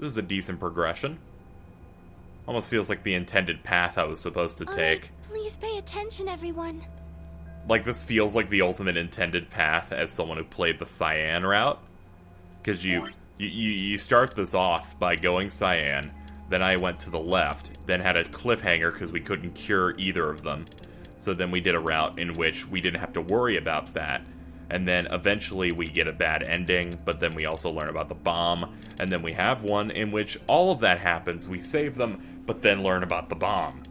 This is a decent progression. Almost feels like the intended path I was supposed to take. Please pay attention, everyone. Like, this feels like the ultimate intended path as someone who played the Cyan route. Because you start this off by going Cyan, then I went to the left, then had a cliffhanger because we couldn't cure either of them. So then we did a route in which we didn't have to worry about that. And then eventually we get a bad ending, but then we also learn about the bomb. And then we have one in which all of that happens. We save them, but then learn about the bomb.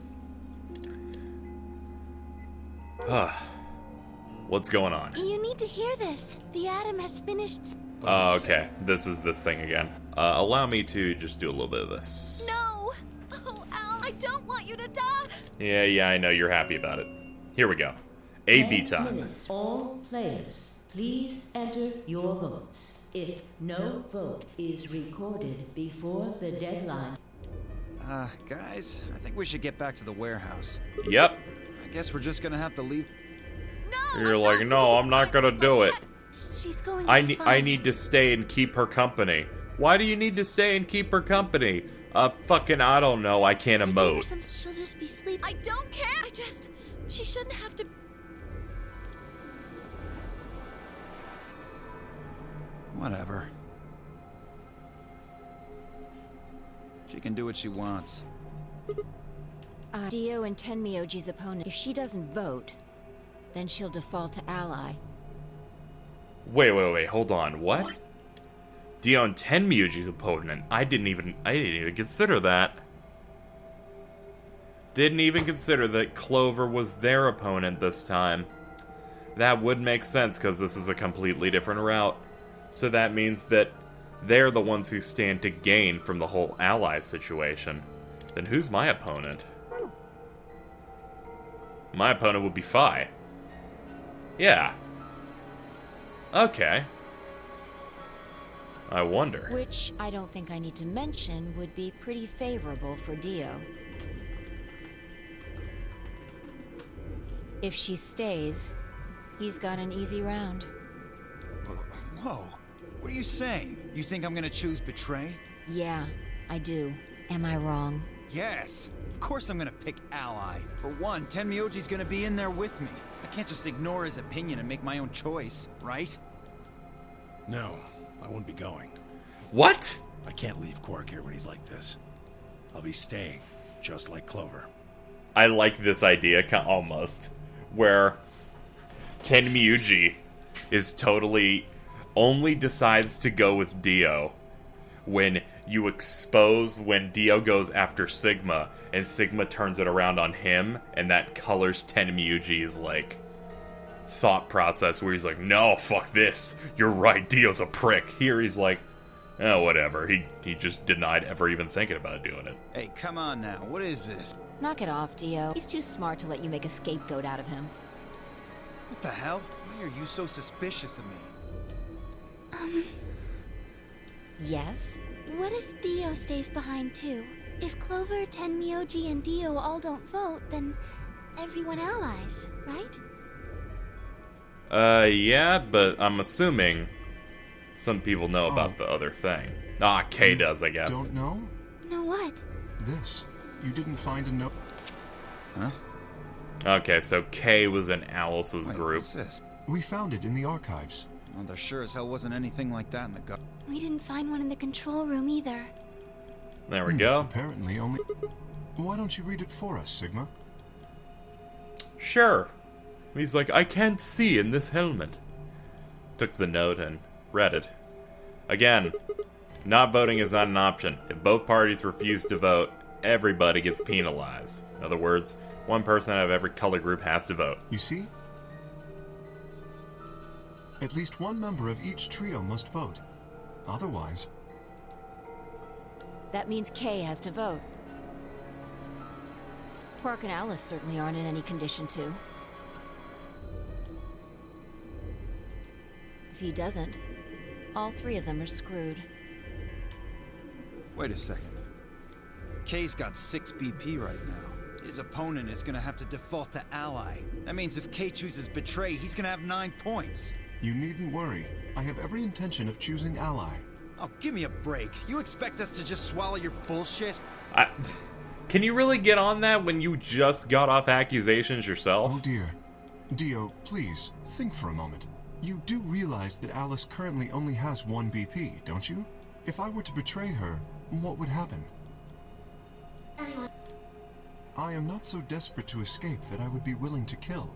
What's going on? You need to hear this. The atom has finished... Oh, okay. This is this thing again. Allow me to just do a little bit of this. No! Oh, Al, I don't want you to die! Yeah, I know you're happy about it. Here we go. A/B 10 time. minutes. All players, please enter your votes. If no vote is recorded before the deadline... Guys, I think we should get back to the warehouse. Yep. I guess we're just gonna have to leave. No! You're like, no, I'm not gonna do it. She's going to I need to stay and keep her company. Why do you need to stay and keep her company? Fucking, I don't know. I can't emote. She'll just be sleeping. I don't care. She shouldn't have to... Whatever. She can do what she wants. Dio and Tenmyoji's opponent. If she doesn't vote, then she'll default to ally. Wait, hold on. What? Dion Tenmyoji's opponent? I didn't even consider that. Didn't even consider that Clover was their opponent this time. That would make sense because this is a completely different route. So that means that they're the ones who stand to gain from the whole ally situation. Then who's my opponent? My opponent would be Fi. Yeah. Okay. I wonder. Which I don't think I need to mention would be pretty favorable for Dio. If she stays, he's got an easy round. Whoa. What are you saying? You think I'm gonna choose Betray? Yeah, I do. Am I wrong? Yes. Of course I'm gonna pick Ally. For one, Tenmyoji's gonna be in there with me. I can't just ignore his opinion and make my own choice, right? No, I won't be going. What? I can't leave Quark here when he's like this. I'll be staying, just like Clover. I like this idea, almost, where Tenmyoji is totally only decides to go with Dio when you expose when Dio goes after Sigma and Sigma turns it around on him, and that colors Tenmyoji's like thought process where he's like, no, fuck this, you're right, Dio's a prick. Here he's like, oh, whatever, he just denied ever even thinking about doing it. Hey, come on now, what is this? Knock it off, Dio. He's too smart to let you make a scapegoat out of him. What the hell? Why are you so suspicious of me? Yes? What if Dio stays behind too? If Clover, Tenmyoji, and Dio all don't vote, then everyone allies, right? Yeah, but I'm assuming some people know about the other thing. Ah, Kay does, I guess. Don't know? Know what? This. You didn't find a note? Huh? Okay, so Kay was in Alice's Wait, group. what's this? We found it in the archives. Well, there sure as hell wasn't anything like that in the gut. We didn't find one in the control room either. There we go. Apparently only... Why don't you read it for us, Sigma? Sure. He's like, I can't see in this helmet. Took the note and read it. Again, not voting is not an option. If both parties refuse to vote, everybody gets penalized. In other words, one person out of every color group has to vote. You see? At least one member of each trio must vote. Otherwise... That means Kay has to vote. Quark and Alice certainly aren't in any condition to. If he doesn't, all three of them are screwed. Wait a second. Kay's got 6 BP right now. His opponent is gonna have to default to ally. That means if Kay chooses Betray, he's gonna have 9 points. You needn't worry. I have every intention of choosing ally. Oh, give me a break. You expect us to just swallow your bullshit? Can you really get on that when you just got off accusations yourself? Oh dear. Dio, please, think for a moment. You do realize that Alice currently only has 1 BP, don't you? If I were to betray her, what would happen? I am not so desperate to escape that I would be willing to kill.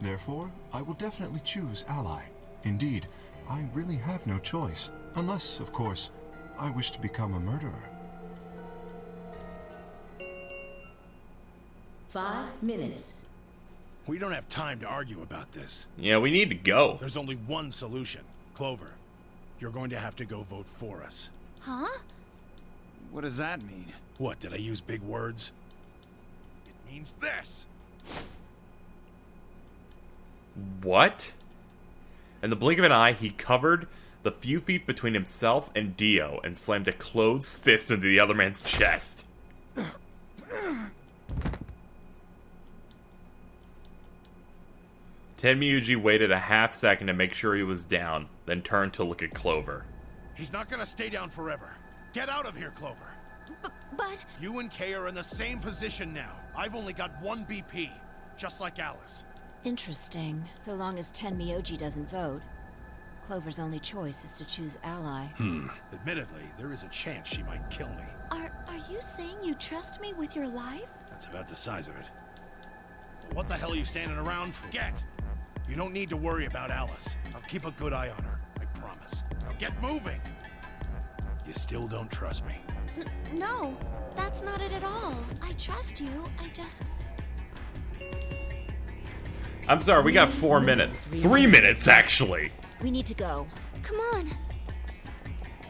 Therefore, I will definitely choose ally. Indeed, I really have no choice. Unless, of course, I wish to become a murderer. 5 minutes. We don't have time to argue about this. Yeah, we need to go. There's only one solution. Clover, you're going to have to go vote for us. Huh? What does that mean? What, did I use big words? It means this! What? In the blink of an eye, he covered the few feet between himself and Dio and slammed a closed fist into the other man's chest. Tenmyuji waited a half second to make sure he was down, then turned to look at Clover. He's not gonna stay down forever. Get out of here, Clover. But... You and Kay are in the same position now. I've only got 1 BP, just like Alice. Interesting. So long as Tenmyoji doesn't vote, Clover's only choice is to choose ally. Admittedly, there is a chance she might kill me. Are you saying you trust me with your life? That's about the size of it. But what the hell are you standing around for? Get! You don't need to worry about Alice. I'll keep a good eye on her, I promise. Now get moving! You still don't trust me. No, that's not it at all. I trust you. I just... I'm sorry, we got 4 minutes. 3 minutes, actually. We need to go. Come on.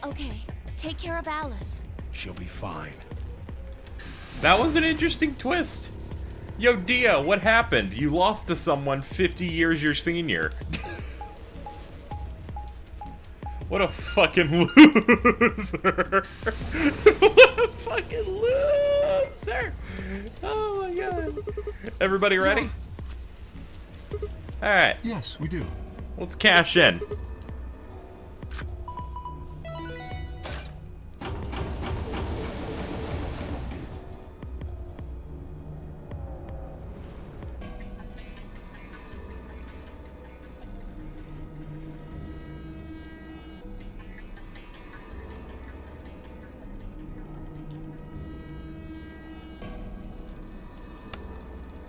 Okay, take care of Alice. She'll be fine. That was an interesting twist. Yo, Dio, what happened? You lost to someone 50 years your senior. What a fucking loser. What a fucking loser. Oh my god. Everybody ready? Alright, Yes, we do. let's cash in.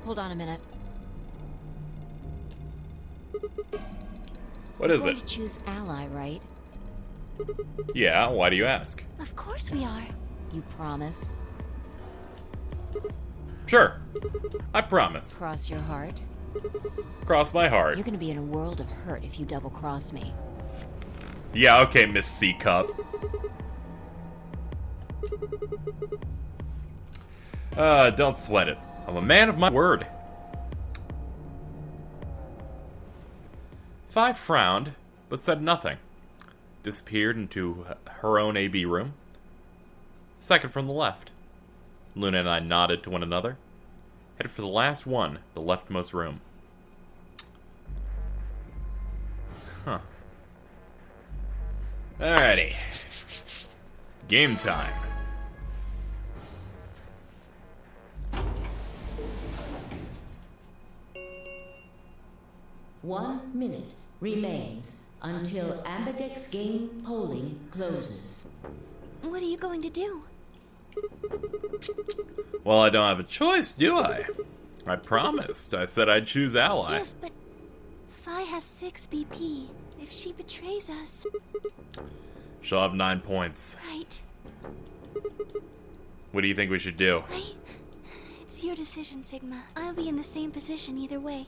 Hold on a minute. What is We're it? going to choose ally, right? Yeah, why do you ask? Of course we are. You promise? Sure. I promise. Cross your heart? Cross my heart. You're gonna be in a world of hurt if you double-cross me. Yeah, okay, Miss C Cup. Don't sweat it. I'm a man of my word. Five frowned, but said nothing. Disappeared into her own AB room. Second from the left. Luna and I nodded to one another. Headed for the last one, the leftmost room. Huh. Alrighty. Game time. One minute remains until Ambidex game polling closes. What are you going to do? Well, I don't have a choice, do I? I promised. I said I'd choose ally. Yes, but Phi has 6 BP. If she betrays us... She'll have 9 points. Right. What do you think we should do? It's your decision, Sigma. I'll be in the same position either way.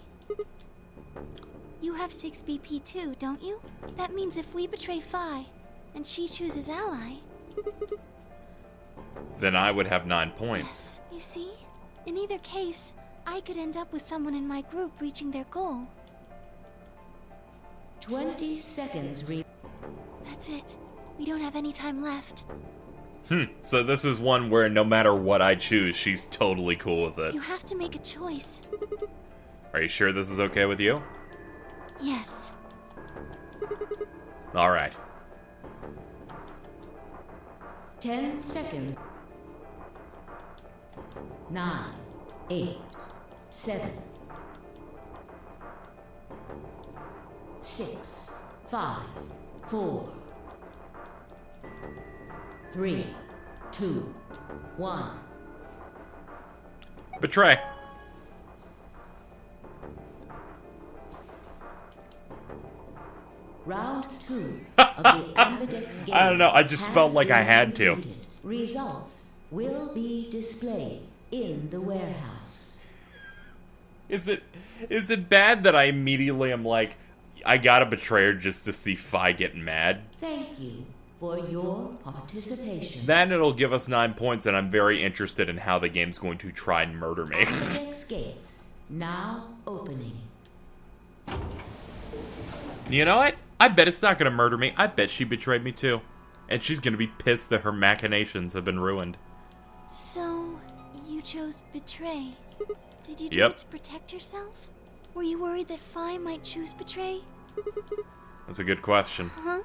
You have 6 BP too, don't you? That means if we betray Phi, and she chooses ally... Then I would have 9 points. Yes, you see? In either case, I could end up with someone in my group reaching their goal. 20 seconds That's it. We don't have any time left. So this is one where no matter what I choose, she's totally cool with it. You have to make a choice. Are you sure this is okay with you? Yes. Alright. 10 seconds. 9, 8, 7, 6, 5, 4, 3, 2, 1. Betray. Round 2 of the Ambidex game. I don't know, I just has felt like I been had to. completed. Results will be displayed in the warehouse. Is it bad that I immediately am like, I gotta betray her just to see Fi get mad? Thank you for your participation. Then it'll give us 9 points, and I'm very interested in how the game's going to try and murder me. Ambidex gates now opening. You know what? I bet it's not gonna murder me. I bet she betrayed me too. And she's gonna be pissed that her machinations have been ruined. So, you chose betray. Did you do Yep. it to protect yourself? Were you worried that Fi might choose betray? That's a good question. Huh?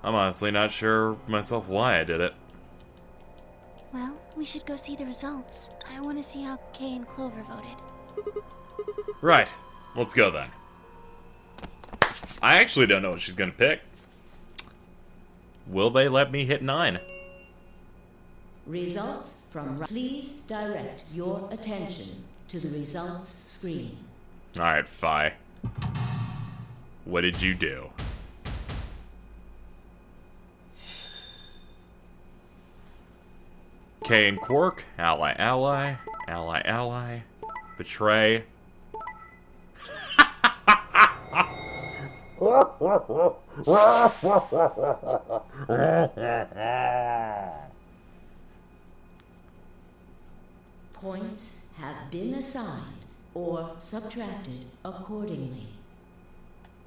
I'm honestly not sure myself why I did it. Well, we should go see the results. I want to see how Kay and Clover voted. Right. Let's go then. I actually don't know what she's gonna pick. Will they let me hit 9? Results from. Please direct your attention to the results screen. Alright, Fi. What did you do? K and Quark, ally, ally, ally, ally, betray. Points have been assigned or subtracted accordingly.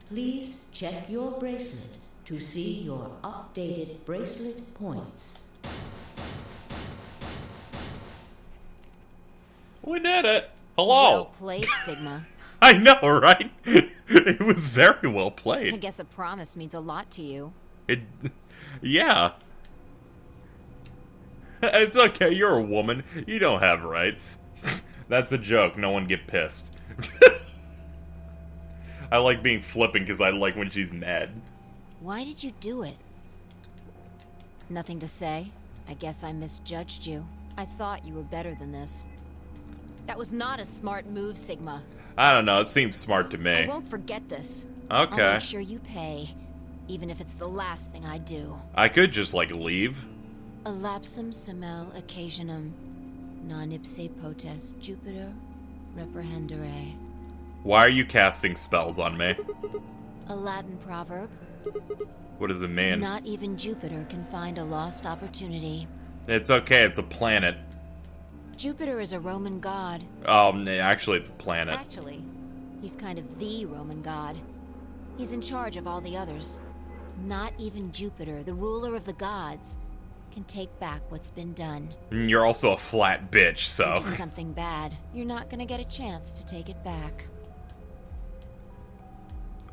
Please check your bracelet to see your updated bracelet points. We did it! Hello! Well played, Sigma. I know, right? It was very well I played. guess a promise means a lot to you. Yeah. It's okay, you're a woman. You don't have rights. That's a joke, no one get pissed. I like being flippant because I like when she's mad. Why did you do it? Nothing to say. I guess I misjudged you. I thought you were better than this. That was not a smart move, Sigma. I don't know, it seems smart to I me. won't forget this. Okay. I'll make sure you pay, even if it's the last thing I do. I could just, like, leave. Elapsum semel occasionum, non ipse potest Jupiter reprehendere. Why are you casting spells on me? A Latin proverb. What does it mean? Not even Jupiter can find a lost opportunity. It's okay, it's a planet. Jupiter is a Roman god. Actually, it's a planet. Actually, he's kind of the Roman god. He's in charge of all the others. Not even Jupiter, the ruler of the gods, can take back what's been done. You're also a flat bitch, so... You did something bad. You're not gonna get a chance to take it back.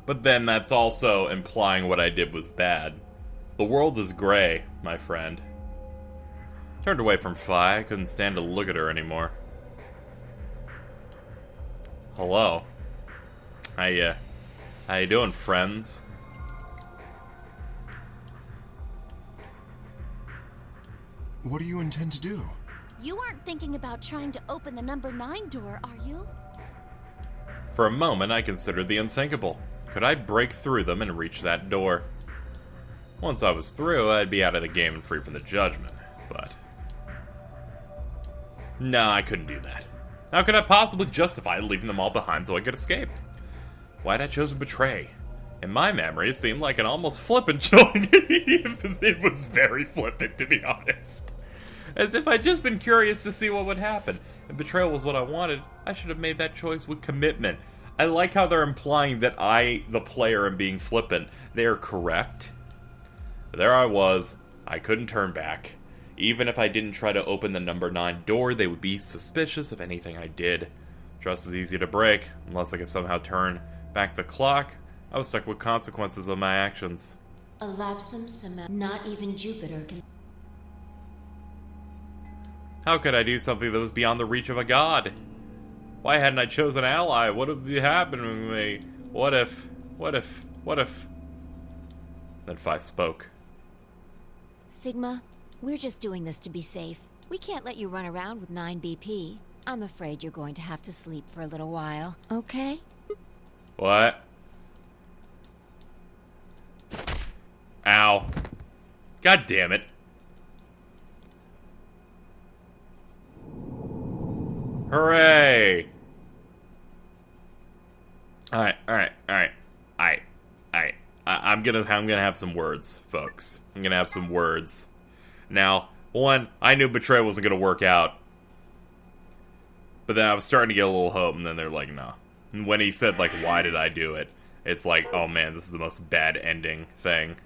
But then that's also implying what I did was bad. The world is gray, my friend. Turned away from Fi. I couldn't stand to look at her anymore. Hello. How you doing, friends? What do you intend to do? You aren't thinking about trying to open the number 9 door, are you? For a moment, I considered the unthinkable. Could I break through them and reach that door? Once I was through, I'd be out of the game and free from the judgment, but... No, I couldn't do that. How could I possibly justify leaving them all behind so I could escape? Why'd I choose to betray? In my memory, it seemed like an almost flippant choice. It was very flippant, to be honest. As if I'd just been curious to see what would happen. And betrayal was what I wanted. I should have made that choice with commitment. I like how they're implying that I, the player, am being flippant. They are correct. There I was. I couldn't turn back. Even if I didn't try to open the number 9 door, they would be suspicious of anything I did. Trust is easy to break, unless I could somehow turn back the clock. I was stuck with consequences of my actions. Elapsum semel. Not even Jupiter can. How could I do something that was beyond the reach of a god? Why hadn't I chosen ally? What would be happening to me? What if? Then Fi spoke. Sigma, we're just doing this to be safe. We can't let you run around with 9 BP. I'm afraid you're going to have to sleep for a little while, okay? What? Ow. God damn it. Hooray! Alright. I'm gonna have some words, folks. I'm gonna have some words. Now, one, I knew betrayal wasn't gonna work out. But then I was starting to get a little hope, and then they're like, no. And when he said, like, why did I do it? It's like, oh man, this is the most bad ending thing.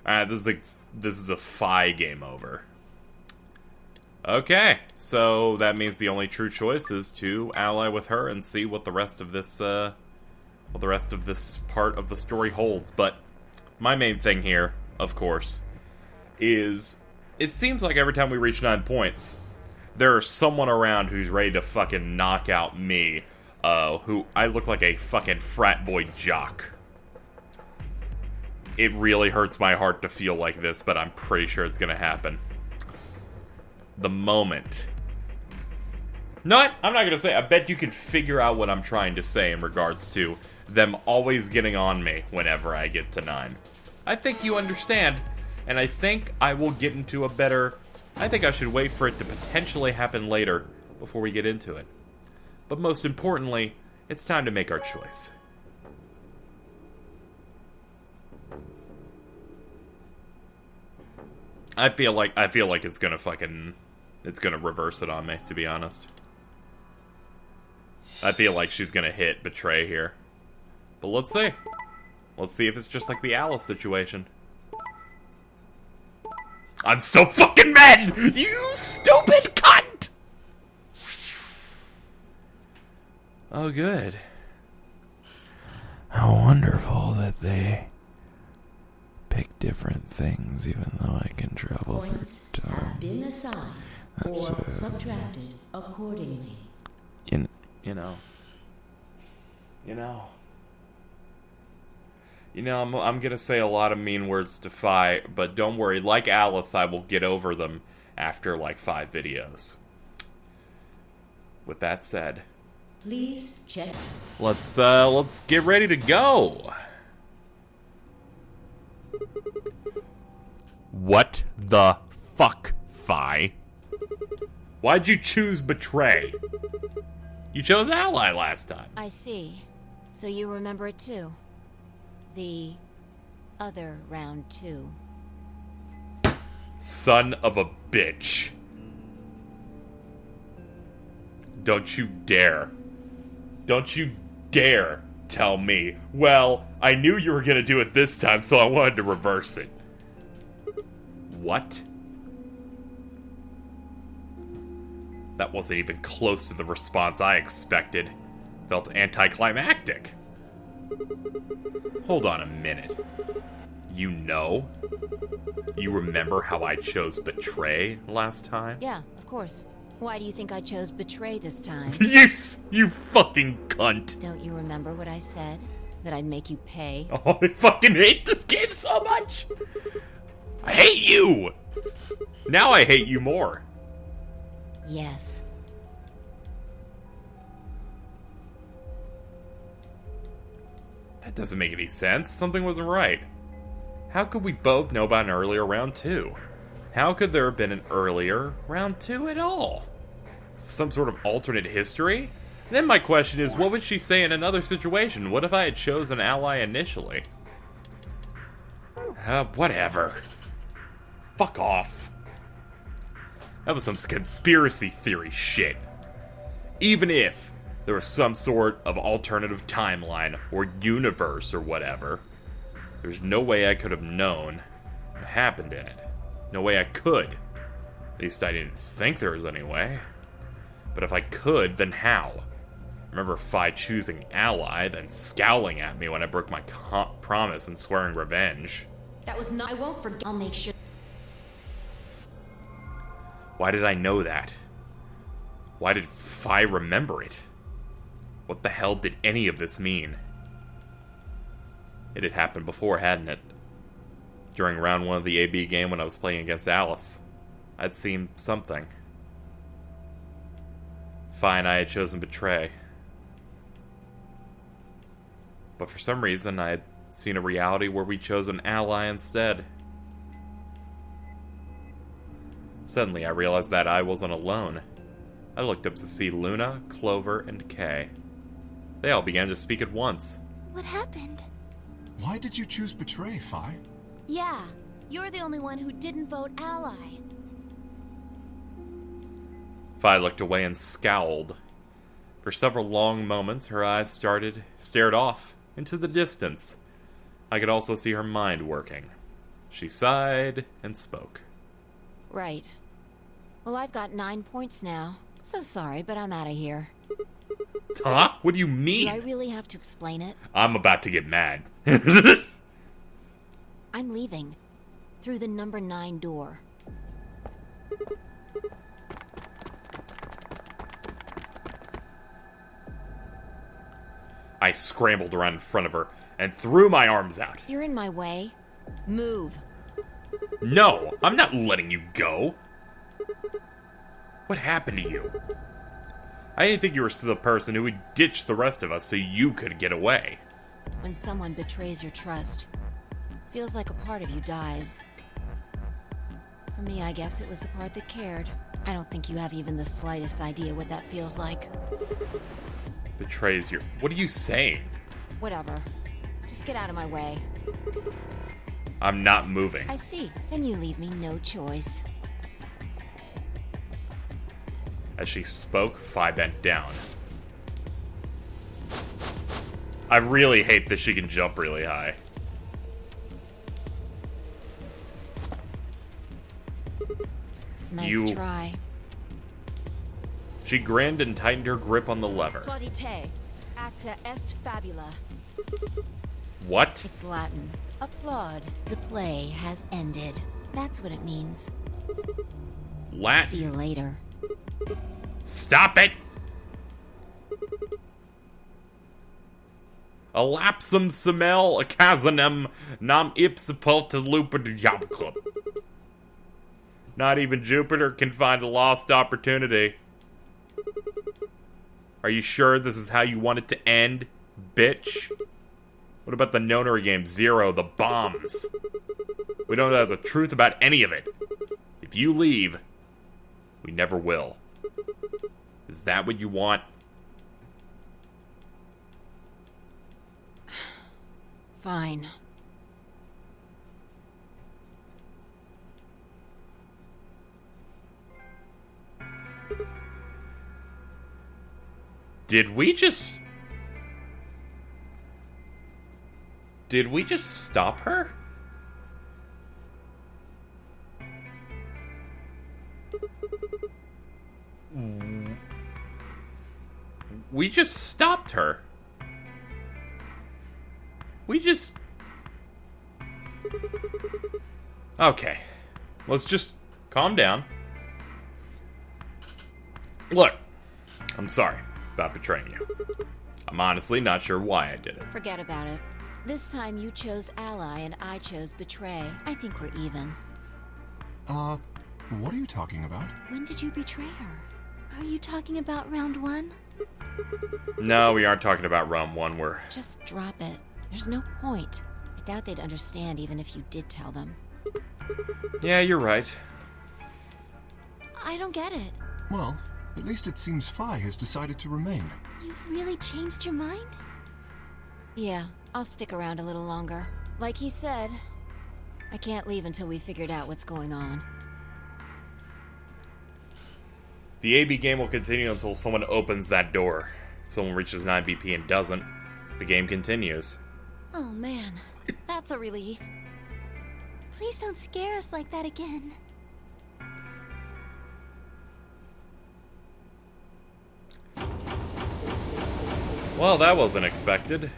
Alright, this is a Fi game over. Okay, so that means the only true choice is to ally with her and see what the rest of this, part of the story holds. But my main thing here, of course, is it seems like every time we reach 9 points, there's someone around who's ready to fucking knock out me, who I look like a fucking frat boy jock. It really hurts my heart to feel like this, but I'm pretty sure it's gonna happen. The moment. No, I'm not gonna say. I bet you can figure out what I'm trying to say in regards to them always getting on me whenever I get to 9. I think you understand, and I think I will get into a better... I think I should wait for it to potentially happen later before we get into it. But most importantly, it's time to make our choice. I feel like it's gonna reverse it on me, to be honest. I feel like she's gonna hit betray here. But let's see. Let's see if it's just like the Alice situation. I'm so fucking mad! You stupid cunt! Oh, good. How wonderful that they pick different things, even though I can travel Points through time. have been assigned or subtracted accordingly. I'm gonna say a lot of mean words to Fi, but don't worry, like Alice, I will get over them after like 5 videos. With that said, Please check. let's get ready to go. What the fuck, Fi? Why'd you choose betray? You chose ally last time. I see. So you remember it too. The other round 2. Son of a bitch. Don't you dare. Don't you dare tell me, well, I knew you were gonna do it this time, so I wanted to reverse it. What? That wasn't even close to the response I expected. Felt anticlimactic. Hold on a minute. You know? You remember how I chose betray last time? Yeah, of course. Why do you think I chose betray this time? Yes, you fucking cunt. Don't you remember what I said? That I'd make you pay? Oh, I fucking hate this game so much. I hate you. Now I hate you more. Yes. That doesn't make any sense. Something wasn't right. How could we both know about an earlier round 2? How could there have been an earlier round 2 at all? Some sort of alternate history? Then my question is, what would she say in another situation? What if I had chosen ally initially? Whatever. Fuck off. That was some conspiracy theory shit. Even if there was some sort of alternative timeline or universe or whatever, there's no way I could have known what happened in it. No way I could. At least I didn't think there was any way. But if I could, then how? Remember Fi choosing ally, then scowling at me when I broke my promise and swearing revenge. That was not... I won't forget. I'll make sure... Why did I know that? Why did Fi remember it? What the hell did any of this mean? It had happened before, hadn't it? During round 1 of the AB game when I was playing against Alice. I'd seen something. Fi and I had chosen Betray. But for some reason, I had seen a reality where we chose an ally instead. Suddenly, I realized that I wasn't alone. I looked up to see Luna, Clover, and Kay. They all began to speak at once. What happened? Why did you choose Betray, Fi? Yeah, you're the only one who didn't vote ally. Fi looked away and scowled. For several long moments, her eyes stared off into the distance. I could also see her mind working. She sighed and spoke. Right. Well, I've got 9 points now. So sorry, but I'm out of here. Huh? What do you mean? Do I really have to explain it? I'm about to get mad. I'm leaving. Through the number 9 door. I scrambled around in front of her and threw my arms out. You're in my way. Move. No, I'm not letting you go. What happened to you? I didn't think you were the person who would ditch the rest of us so you could get away. When someone betrays your trust, feels like a part of you dies. For me, I guess it was the part that cared. I don't think you have even the slightest idea what that feels like. Betrays your... What are you saying? Whatever. Just get out of my way. I'm not moving. I see. Then you leave me no choice. As she spoke, Fi bent down. I really hate that she can jump really high. Nice try. She grinned and tightened her grip on the lever. Plaudite, acta est fabula. What? It's Latin. Applaud. The play has ended. That's what it means. Latin? See you later. Stop it! A lapsum semel, a casanem, nam ipsipulta lupid. Not even Jupiter can find a lost opportunity. Are you sure this is how you want it to end, bitch? What about the Nonary game 0, the bombs? We don't know the truth about any of it. If you leave, we never will. Is that what you want? Fine. Did we just stop her? We just stopped her. Okay. Let's just calm down. Look, I'm sorry about betraying you. I'm honestly not sure why I did it. Forget about it. This time you chose ally and I chose betray. I think we're even. What are you talking about? When did you betray her? Are you talking about round 1? No, we aren't talking about round 1. We're... Just drop it. There's no point. I doubt they'd understand even if you did tell them. Yeah, you're right. I don't get it. Well, at least it seems Fi has decided to remain. You've really changed your mind? Yeah, I'll stick around a little longer. Like he said, I can't leave until we figured out what's going on. The AB game will continue until someone opens that door. If someone reaches 9 BP and doesn't, the game continues. Oh man, that's a relief. Please don't scare us like that again. Well, that wasn't expected.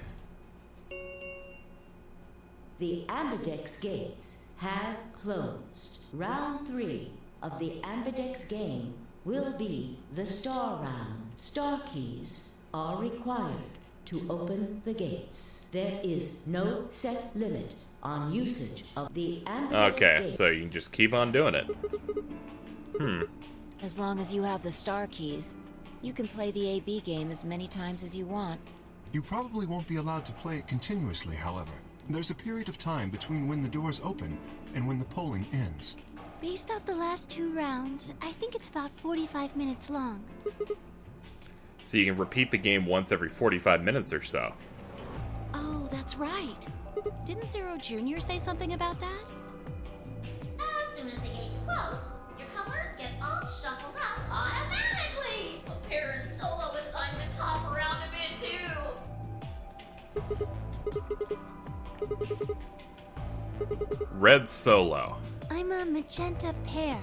The Ambidex gates have closed. Round 3. of the Ambidex game will be the Star Round. Star keys are required to open the gates. There is no set limit on usage of the Ambidex Okay, so you can just keep on doing it. As long as you have the star keys, you can play the AB game as many times as you want. You probably won't be allowed to play it continuously, however. There's a period of time between when the doors open and when the polling ends. Based off the last 2 rounds, I think it's about 45 minutes long. So you can repeat the game once every 45 minutes or so. Oh, that's right. Didn't Zero Jr. say something about that? As soon as the game's close, your colors get all shuffled up automatically. A pair and solo assignments hop around a bit too. Red solo. I'm a magenta pair.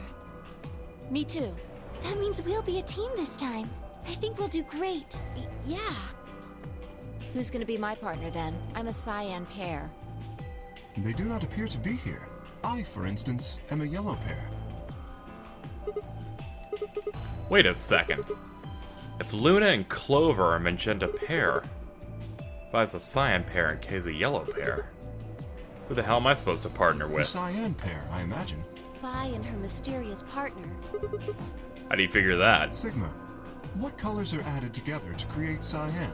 Me too. That means we'll be a team this time. I think we'll do great. Yeah. Who's gonna be my partner then? I'm a cyan pair. They do not appear to be here. I, for instance, am a yellow pair. Wait a second. If Luna and Clover are a magenta pair, Vi's a cyan pair and Kay's a yellow pair, who the hell am I supposed to partner The with? cyan pair, I imagine. Vi and her mysterious partner. How do you figure that? Sigma, what colors are added together to create cyan?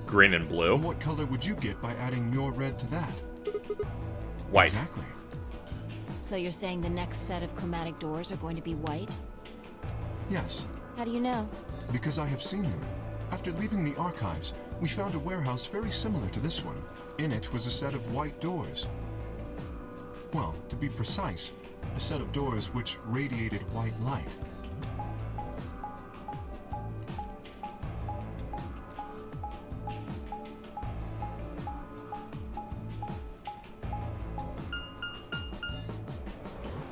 Green and blue? What color would you get by adding your red to that? White. Exactly. So you're saying the next set of chromatic doors are going to be white? Yes, How do you know? because I have seen them. After leaving the archives, we found a warehouse very similar to this one. In it was a set of white doors. Well, to be precise, a set of doors which radiated white light.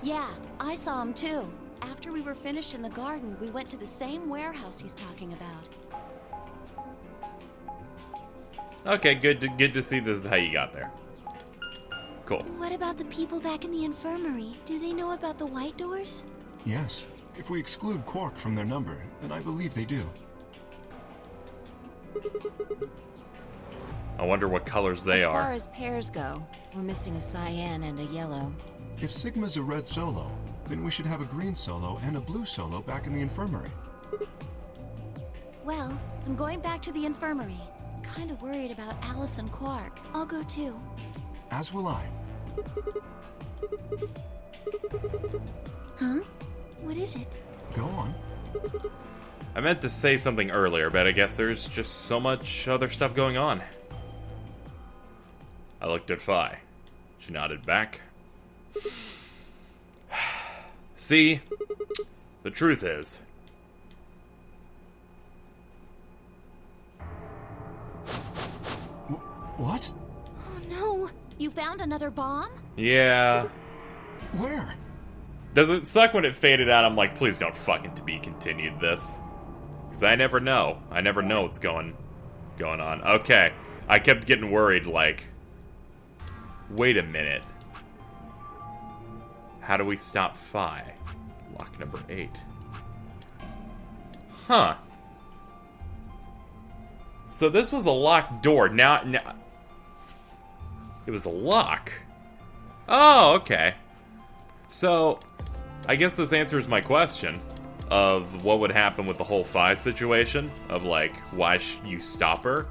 Yeah, I saw him too. After we were finished in the garden, we went to the same warehouse he's talking about. Okay, good to see this is how you got there. Cool. What about the people back in the infirmary? Do they know about the white doors? Yes, if we exclude Quark from their number, then I believe they do. I wonder what colors they As far are. as pairs go, we're missing a cyan and a yellow. If Sigma's a red solo, then we should have a green solo and a blue solo back in the infirmary. Well, I'm going back to the infirmary. Kinda worried about Alice and Quark. I'll go too. As will I. Huh? What is it? Go on. I meant to say something earlier, but I guess there's just so much other stuff going on. I looked at Fi. She nodded back. See, the truth is, What? Oh no! You found another bomb? yeah. Where? Does it suck when it faded out? I'm like, please don't fucking to be continued this. Because I never know. I never know what's going on. Okay. I kept getting worried, like, wait a minute. How do we stop Phi? Lock number 8. Huh. So this was a locked door. Now it was a lock. Oh, okay. So, I guess this answers my question of what would happen with the whole Phi situation, of like, why you stop her.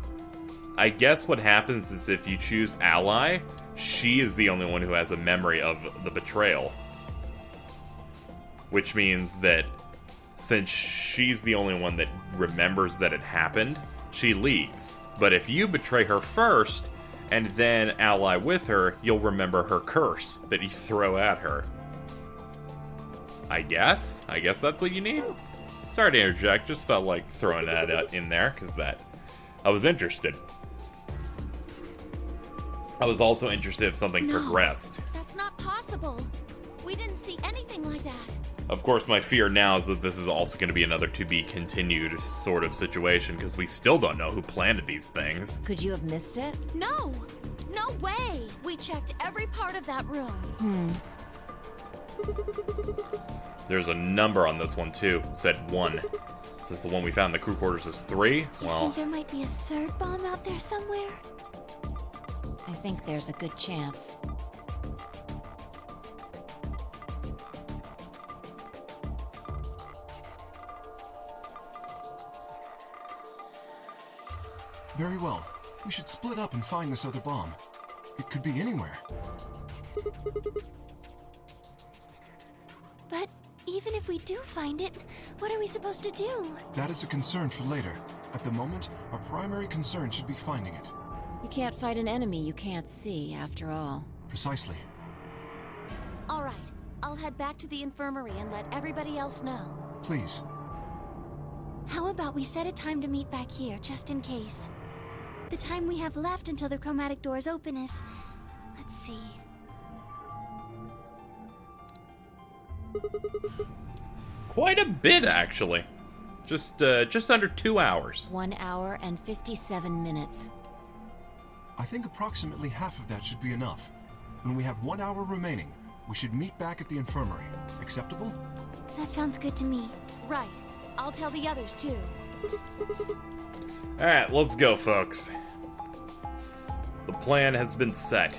I guess what happens is if you choose Ally, she is the only one who has a memory of the betrayal. Which means that since she's the only one that remembers that it happened, she leaves. But if you betray her first, and then ally with her, you'll remember her curse that you throw at her. I guess that's what you need? Sorry to interject, just felt like throwing that in there, because I was interested. I was also interested if something progressed. That's not possible. We didn't see anything like that. Of course, my fear now is that this is also going to be another to-be-continued sort of situation, because we still don't know who planted these things. Could you have missed it? No! No way! We checked every part of that room. There's a number on this one, too. It said 1. Since the one we found in the crew quarters is 3, You well... think there might be a third bomb out there somewhere? I think there's a good chance. Very well. We should split up and find this other bomb. It could be anywhere. But even if we do find it, what are we supposed to do? That is a concern for later. At the moment, our primary concern should be finding it. You can't fight an enemy you can't see, after all. Precisely. All right, I'll head back to the infirmary and let everybody else know. Please. How about we set a time to meet back here, just in case? The time we have left until the chromatic doors open is... let's see... Quite a bit, actually. Just under 2 hours. 1 hour and 57 minutes. I think approximately half of that should be enough. When we have 1 hour remaining, we should meet back at the infirmary. Acceptable? That sounds good to me. Right. I'll tell the others too. Alright, let's go, folks. The plan has been set.